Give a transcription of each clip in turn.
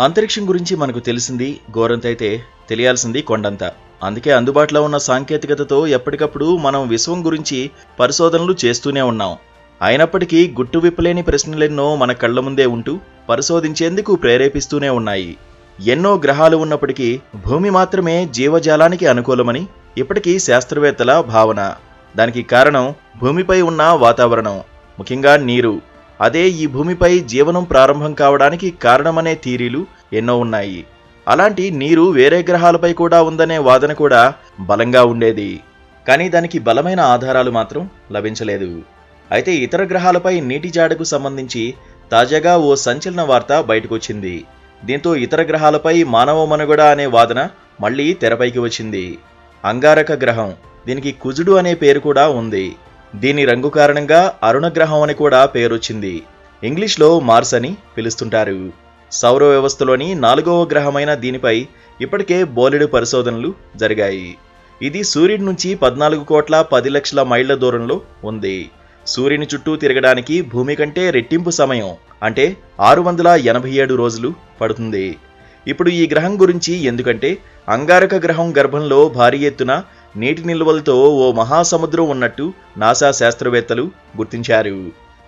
అంతరిక్షం గురించి మనకు తెలిసింది గోరంతైతే తెలియాల్సింది కొండంత. అందుకే అందుబాటులో ఉన్న సాంకేతికతతో ఎప్పటికప్పుడు మనం విశ్వం గురించి పరిశోధనలు చేస్తూనే ఉన్నాం. అయినప్పటికీ గుట్టు విప్పలేని ప్రశ్నలెన్నో మన కళ్ల ముందే ఉంటూ పరిశోధించేందుకు ప్రేరేపిస్తూనే ఉన్నాయి. ఎన్నో గ్రహాలు ఉన్నప్పటికీ భూమి మాత్రమే జీవజాలానికి అనుకూలమని ఇప్పటికీ శాస్త్రవేత్తల భావన. దానికి కారణం భూమిపై ఉన్న వాతావరణం, ముఖ్యంగా నీరు. అదే ఈ భూమిపై జీవనం ప్రారంభం కావడానికి కారణమనే థియరీలు ఎన్నో ఉన్నాయి. అలాంటి నీరు వేరే గ్రహాలపై కూడా ఉందనే వాదన కూడా బలంగా ఉండేది. కానీ దానికి బలమైన ఆధారాలు మాత్రం లభించలేదు. అయితే ఇతర గ్రహాలపై నీటి జాడకు సంబంధించి తాజాగా ఓ సంచలన వార్త బయటకొచ్చింది. దీంతో ఇతర గ్రహాలపై మానవ మనుగడ అనే వాదన మళ్లీ తెరపైకి వచ్చింది. అంగారక గ్రహం, దీనికి కుజుడు అనే పేరు కూడా ఉంది. దీని రంగు కారణంగా అరుణ గ్రహం అని కూడా పేరొచ్చింది. ఇంగ్లీష్లో మార్స్ అని పిలుస్తుంటారు. సౌర వ్యవస్థలోని 4వ గ్రహమైన దీనిపై ఇప్పటికే బోలెడు పరిశోధనలు జరిగాయి. ఇది సూర్యుడి నుంచి 14,10,00,000 మైళ్ల దూరంలో ఉంది. సూర్యుని చుట్టూ తిరగడానికి భూమి కంటే రెట్టింపు సమయం, అంటే 687 రోజులు పడుతుంది. ఇప్పుడు ఈ గ్రహం గురించి ఎందుకంటే అంగారక గ్రహం గర్భంలో భారీ ఎత్తున నీటి నిల్వలతో ఓ మహాసముద్రం ఉన్నట్టు నాసా శాస్త్రవేత్తలు గుర్తించారు.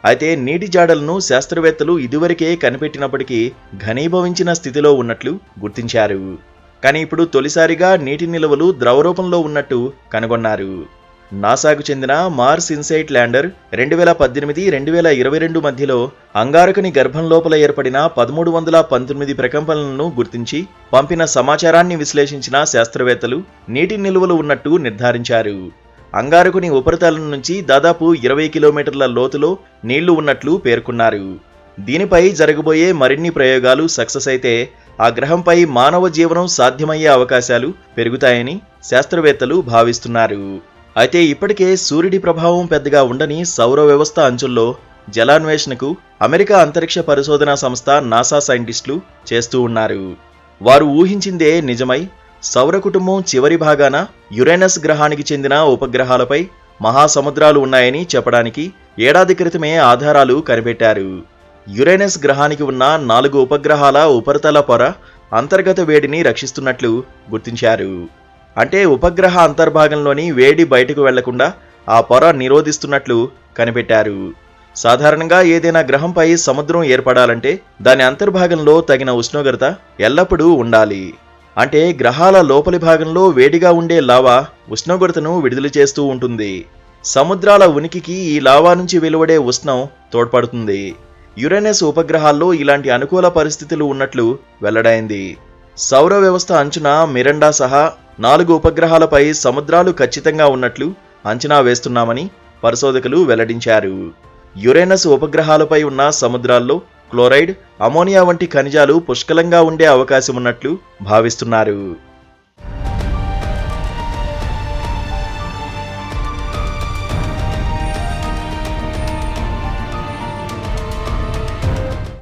అయితే నీటి జాడలను శాస్త్రవేత్తలు ఇదివరకే కనిపెట్టినప్పటికీ ఘనీభవించిన స్థితిలో ఉన్నట్లు గుర్తించారు. కానీ ఇప్పుడు తొలిసారిగా నీటి నిల్వలు ద్రవరూపంలో ఉన్నట్టు కనుగొన్నారు. నాసాకు చెందిన మార్స్ ఇన్సైట్ ల్యాండర్ 2018-2022 మధ్యలో అంగారకుని గర్భం లోపల ఏర్పడిన 1319 ప్రకంపనలను గుర్తించి పంపిన సమాచారాన్ని విశ్లేషించిన శాస్త్రవేత్తలు నీటి నిల్వలు ఉన్నట్టు నిర్ధారించారు. అంగారకుని ఉపరితలం నుంచి దాదాపు 20 కిలోమీటర్ల లోతులో నీళ్లు ఉన్నట్లు పేర్కొన్నారు. దీనిపై జరగబోయే మరిన్ని ప్రయోగాలు సక్సెస్ అయితే ఆ గ్రహంపై మానవ జీవనం సాధ్యమయ్యే అవకాశాలు పెరుగుతాయని శాస్త్రవేత్తలు భావిస్తున్నారు. అయితే ఇప్పటికే సూర్యుడి ప్రభావం పెద్దగా ఉండని సౌర వ్యవస్థ అంచుల్లో జలాన్వేషణకు అమెరికా అంతరిక్ష పరిశోధనా సంస్థ నాసా సైంటిస్టులు చేస్తూ ఉన్నారు. వారు ఊహించిందే నిజమై సౌర కుటుంబం చివరి భాగాన యురేనస్ గ్రహానికి చెందిన ఉపగ్రహాలపై మహాసముద్రాలు ఉన్నాయని చెప్పడానికి ఏడాది క్రితమే ఆధారాలు కనిపెట్టారు. యురేనస్ గ్రహానికి ఉన్న 4 ఉపగ్రహాల ఉపరితల పొర అంతర్గత వేడిని రక్షిస్తున్నట్లు గుర్తించారు. అంటే ఉపగ్రహ అంతర్భాగంలోని వేడి బయటకు వెళ్లకుండా ఆ పొర నిరోధిస్తున్నట్లు కనిపెట్టారు. సాధారణంగా ఏదైనా గ్రహంపై సముద్రం ఏర్పడాలంటే దాని అంతర్భాగంలో తగిన ఉష్ణోగ్రత ఎల్లప్పుడూ ఉండాలి. అంటే గ్రహాల లోపలి భాగంలో వేడిగా ఉండే లావా ఉష్ణోగ్రతను విడుదల చేస్తూ ఉంటుంది. సముద్రాల ఉనికికి ఈ లావా నుంచి వెలువడే ఉష్ణం తోడ్పడుతుంది. యురేనస్ ఉపగ్రహాల్లో ఇలాంటి అనుకూల పరిస్థితులు ఉన్నట్లు వెల్లడైంది. సౌర వ్యవస్థ అంచున మిరండా సహా 4 ఉపగ్రహాలపై సముద్రాలు ఖచ్చితంగా ఉన్నట్లు అంచనా వేస్తున్నామని పరిశోధకులు వెల్లడించారు. యురేనస్ ఉపగ్రహాలపై ఉన్న సముద్రాల్లో క్లోరైడ్, అమోనియా వంటి ఖనిజాలు పుష్కలంగా ఉండే అవకాశం ఉన్నట్లు భావిస్తున్నారు.